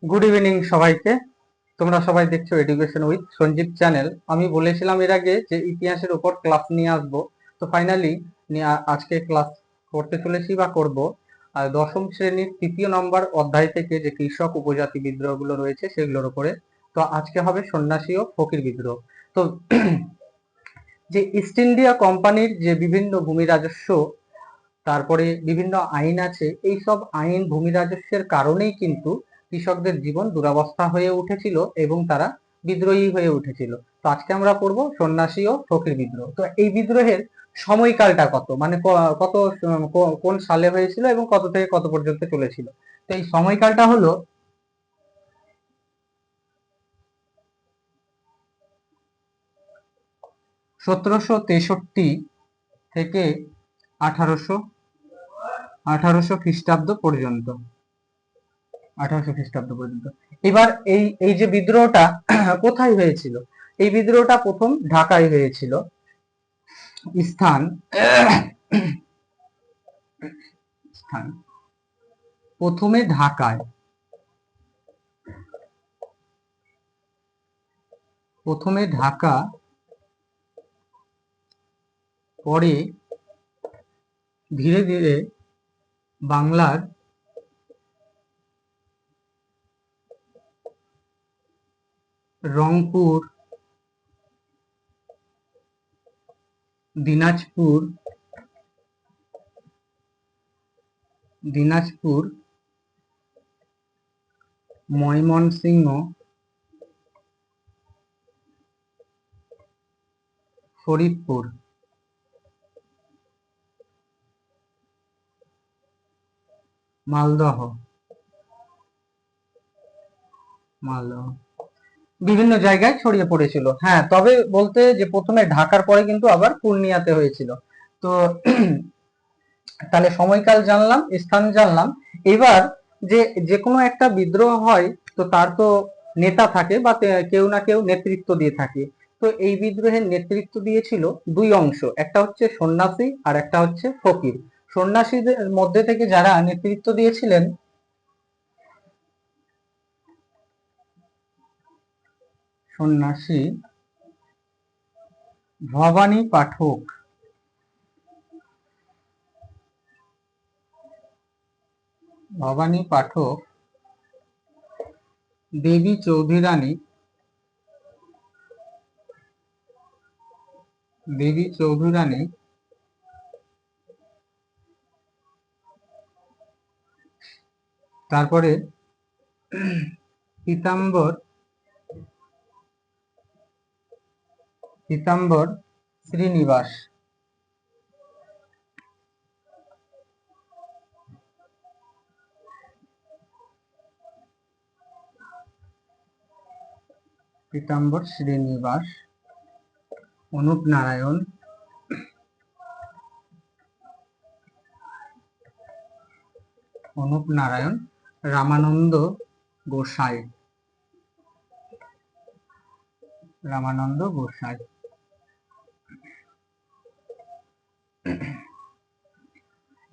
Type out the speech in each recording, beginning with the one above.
Good evening সবাইকে। তোমরা সবাই দেখছো এডুকেশন উইথ সঞ্জীব চ্যানেল। আমি বলেছিলাম এর আগে যে ইতিহাসের উপর ক্লাস নিয়ে আসবো, তো ফাইনালি আজকে ক্লাস করতে চলেছি বা করব। আর দশম শ্রেণীর 3য় নম্বর অধ্যায় থেকে যে কৃষক উপজাতি বিদ্রোহগুলো রয়েছে সেগুলোর উপরে। তো আজকে হবে সন্ন্যাসী ও ফকির বিদ্রোহ। তো যে ইস্ট ইন্ডিয়া কোম্পানির যে বিভিন্ন ভূমি রাজস্ব, তারপরে বিভিন্ন আইন আছে, এই সব আইন ভূমি রাজস্বের কারণেই কিন্তু কৃষকদের জীবন দুরবস্থা হয়ে উঠেছিল এবং তারা বিদ্রোহী হয়ে উঠেছিল। তো আজকে আমরা পড়বো সন্ন্যাসী ও ফকির বিদ্রোহ। তো এই বিদ্রোহের সময়কালটা কত, মানে কত কোন সালে হয়েছিল এবং কত থেকে কত পর্যন্ত চলেছিল। তো এই সময়কালটা হলো 1763 থেকে আঠারোশো আঠারোশো খ্রিস্টাব্দ পর্যন্ত। 1800 খ্রিস্টাব্দ পর্যন্ত। এবার এই এই যে বিদ্রোহটা কোথায় হয়েছিল? এই বিদ্রোহটা প্রথম ঢাকায় হয়েছিল। স্থান স্থান প্রথমে ঢাকায়, প্রথমে ঢাকা, পরে ধীরে ধীরে বাংলার রংপুর, দিনাজপুর, ময়মনসিংহ, ফরিদপুর, মালদহ বিভিন্ন জায়গায় ছড়িয়ে পড়েছিল। হ্যাঁ, তবে বলতে যে প্রথমে ঢাকার পরে কিন্তু আবার পূর্ণিয়াতে হয়েছিল। তো তাহলে সময়কাল জানলাম, স্থান জানলাম। এবার যে যে কোনো একটা বিদ্রোহ হয়, তো তার তো নেতা থাকে বা কেউ না কেউ নেতৃত্ব দিয়ে থাকে। তো এই বিদ্রোহের নেতৃত্ব দিয়েছিল দুই অংশ, একটা হচ্ছে সন্ন্যাসী আর একটা হচ্ছে ফকির। সন্ন্যাসীদের মধ্যে থেকে যারা নেতৃত্ব দিয়েছিলেন, সন্ন্যাসী ভবানী পাঠক, দেবী চৌধুরানী, তারপরে পীতাম্বর শ্রীনিবাস, অনুপ নারায়ণ, রামানন্দ গোসাই,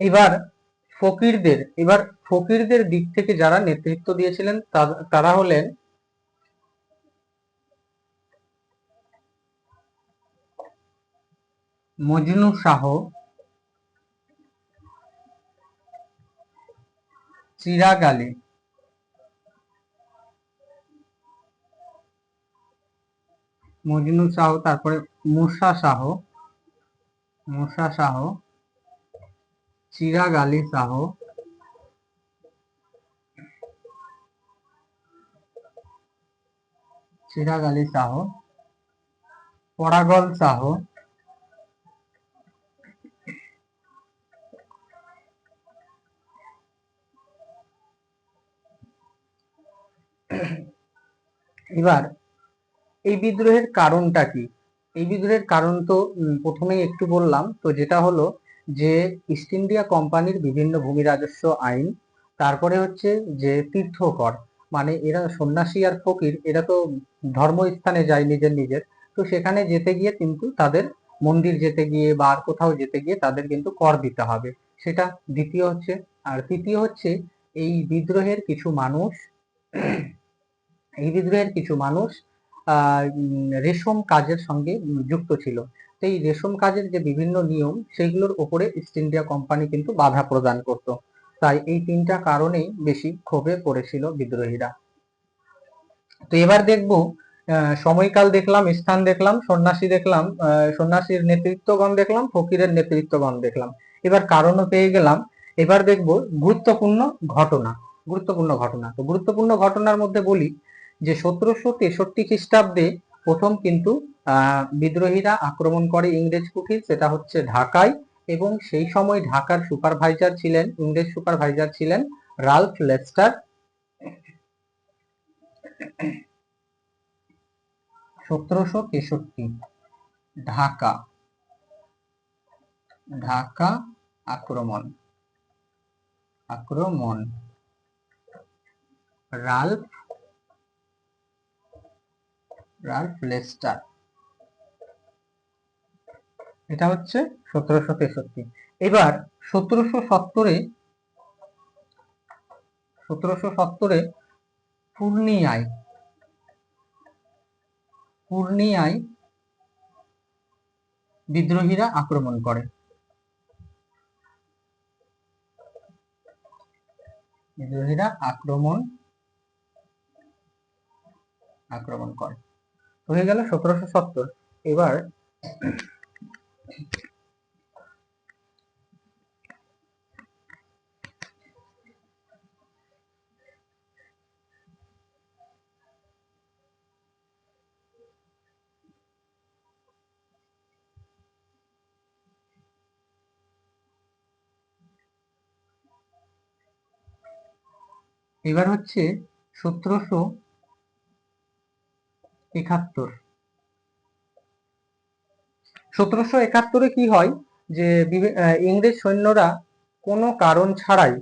এবার ফকিরদের দিক থেকে যারা নেতৃত্ব দিয়েছিলেন তারা হলেন মজনু শাহ, চিরাগ আলী, তারপরে মুসা শাহ, চিরাগ আলী শাহ, পরাগল শাহ, এবার এই বিদ্রোহের কারণটা কি? এই বিদ্রোহের কারণ তো প্রথমেই একটু বললাম, তো যেটা হলো যে ইস্ট ইন্ডিয়া কোম্পানির বিভিন্ন ভূমি রাজস্ব আইন, তারপরে হচ্ছে যে তীর্থকর, মানে এরা সন্ন্যাসী আর ফকির এরা তো ধর্মস্থানে যায় নিজের নিজের, তো সেখানে যেতে গিয়ে কিন্তু তাদের মন্দির যেতে গিয়ে বা আর কোথাও যেতে গিয়ে তাদের কিন্তু কর দিতে হবে, সেটা দ্বিতীয় হচ্ছে। আর তৃতীয় হচ্ছে এই বিদ্রোহের কিছু মানুষ এই বিদ্রোহের কিছু মানুষ রেশম কাজের সঙ্গে যুক্ত ছিল। তো এই রেশম কাজের যে বিভিন্ন নিয়ম সেগুলোর উপরে ইস্ট ইন্ডিয়া কোম্পানি কিন্তু বাধা প্রদান করত। তাই এই তিনটা কারণেই বেশি ক্ষোভে পড়েছিল বিদ্রোহীরা। তো এবার দেখবো সময়কাল দেখলাম, স্থান দেখলাম, সন্ন্যাসী দেখলাম, সন্ন্যাসীর নেতৃত্বগণ দেখলাম, ফকিরের নেতৃত্বগণ দেখলাম। এবার কারণও পেয়ে গেলাম। এবার দেখবো গুরুত্বপূর্ণ ঘটনা। তো গুরুত্বপূর্ণ ঘটনার মধ্যে বলি যে 1763 খ্রিস্টাব্দে প্রথম কিন্তু বিদ্রোহীরা আক্রমণ করে ইংরেজ কুঠির, সেটা হচ্ছে ঢাকায়। এবং সেই সময় ঢাকার সুপারভাইজার ছিলেন, ইংরেজ সুপারভাইজার ছিলেন রাল্ফ লেস্টার। 1763 ঢাকা আক্রমণ রাল্ফ লেস্টার, এটা হচ্ছে 1763। এবার 1770-এ পূর্ণিয়ায় বিদ্রোহীরা আক্রমণ করে। আক্রমণ করে হয়ে গেল 1770। এবার হচ্ছে 1771। 1771-এ কি হয় যে ইংরেজ সৈন্যরা কোনো কারণ ছাড়াই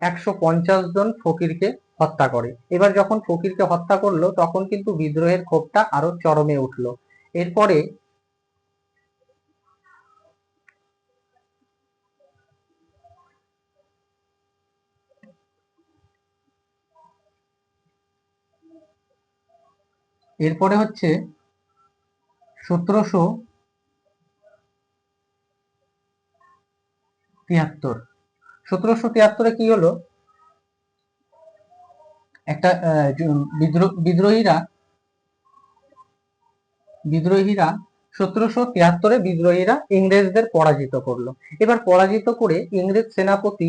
150 জন ফকিরকে হত্যা করে। এবার যখন ফকিরকে হত্যা করলো তখন কিন্তু বিদ্রোহের ক্ষোভটা আরো চরমে উঠলো। এরপরে হচ্ছে 1773। কি হলো, একটা বিদ্রোহীরা 1773 ইংরেজদের পরাজিত করলো। এবার পরাজিত করে ইংরেজ সেনাপতি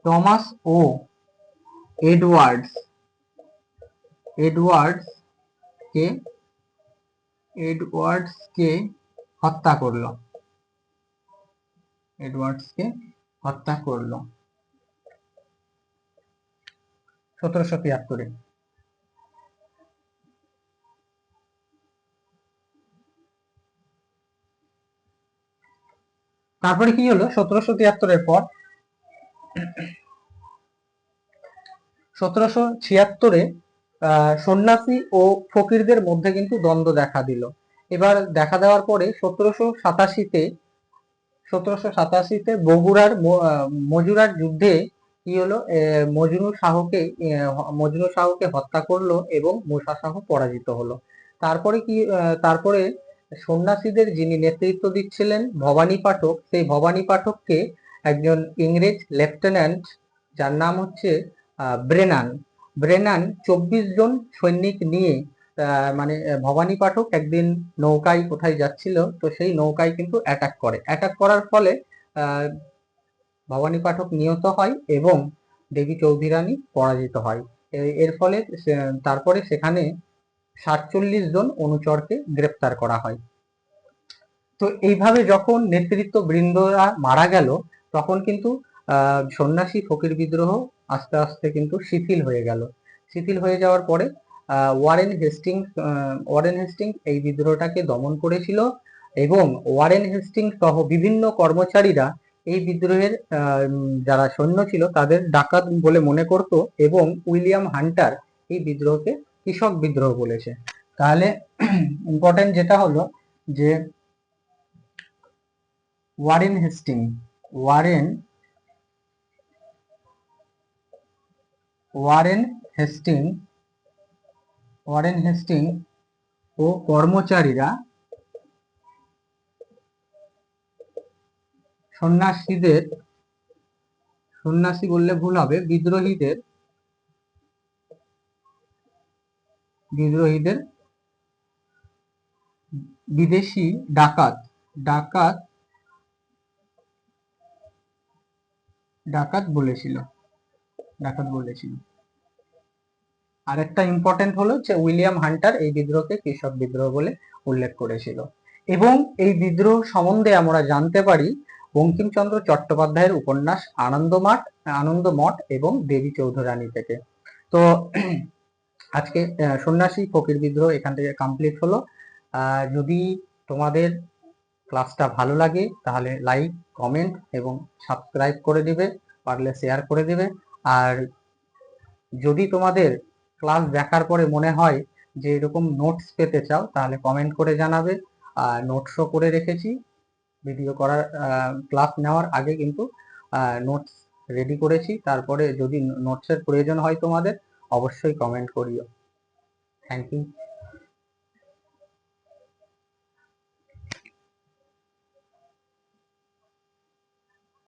টমাস ও এডওয়ার্ডসকে হত্যা করলো। 1773-এ। তারপরে কি হলো 1773-এর পর 1776-এ সন্ন্যাসী ও ফকিরদের মধ্যে কিন্তু দ্বন্দ্ব দেখা দিল। এবার দেখা দেওয়ার পরে 1787-তে বগুড়ার মজুরার যুদ্ধে কি হলো, মজনু শাহকে হত্যা করলো এবং মুসা শাহ পরাজিত হলো। তারপরে সন্ন্যাসীদের যিনি নেতৃত্ব দিচ্ছিলেন ভবানী পাঠক, সেই ভবানী পাঠককে একজন ইংরেজ লেফটেন্যান্ট, যার নাম হচ্ছে ব্রেনান 24 জন সৈনিক নিয়ে মানে ভবানী পাঠক একদিন নৌকায় কোথায় যাচ্ছিল, তো সেই নৌকায় কিন্তু অ্যাটাক করার ফলে ভবানী পাঠক নিহত হয় এবং দেবী চৌধুরী রানী পরাজিত হয়। এর ফলে তারপরে সেখানে 47 জন অনুচরকে গ্রেপ্তার করা হয়। তো এইভাবে যখন নেতৃত্ব বৃন্দরা মারা গেল তখন কিন্তু সন্ন্যাসী ফকির বিদ্রোহ আস্তে আস্তে কিন্তু শিথিল হয়ে যাওয়ার পরে ওয়ারেন হেস্টিংস এই বিদ্রোহটাকে দমন করেছিল এবং ওয়ারেন হেস্টিংস সহ বিভিন্ন কর্মচারীরা এই বিদ্রোহের যারা সৈন্য ছিল তাদের ডাকাত বলে মনে করত এবং উইলিয়াম হান্টার এই বিদ্রোহকে কৃষক বিদ্রোহ বলেছে। তাহলে ইম্পর্টেন্ট যেটা হলো যে ওয়ারেন ওয়ারেন হেস্টিং ও কর্মচারীরা সন্ন্যাসী বললে ভুল হবে, বিদ্রোহীদের বিদেশি ডাকাত বলেছিল। আরেকটা ইম্পর্টেন্ট হলো যে উইলিয়াম হান্টার এই বিদ্রোহকে কৃষক বিদ্রোহ বলে উল্লেখ করেছিল। এবং এই বিদ্রোহ সম্বন্ধে আমরা জানতে পারি বঙ্কিমচন্দ্র চট্টোপাধ্যায়ের উপন্যাস আনন্দমঠ এবং দেবী চৌধুরানী থেকে। তো আজকে সন্ন্যাসী ফকির বিদ্রোহ এখান থেকে কমপ্লিট হলো। যদি তোমাদের ক্লাসটা ভালো লাগে তাহলে লাইক, কমেন্ট এবং সাবস্ক্রাইব করে দিবে, পারলে শেয়ার করে দিবে। আর যদি তোমাদের ক্লাস দেখার পরে মনে হয় যে এরকম নোটস পেতে চাও তাহলে কমেন্ট করে জানাবে। আর নোটসও করে রেখেছি, ভিডিও করার ক্লাস নেওয়ার আগে কিন্তু নোটস রেডি করেছি। তারপরে যদি নোটসের প্রয়োজন হয় তোমাদের অবশ্যই কমেন্ট করিও। Thank you.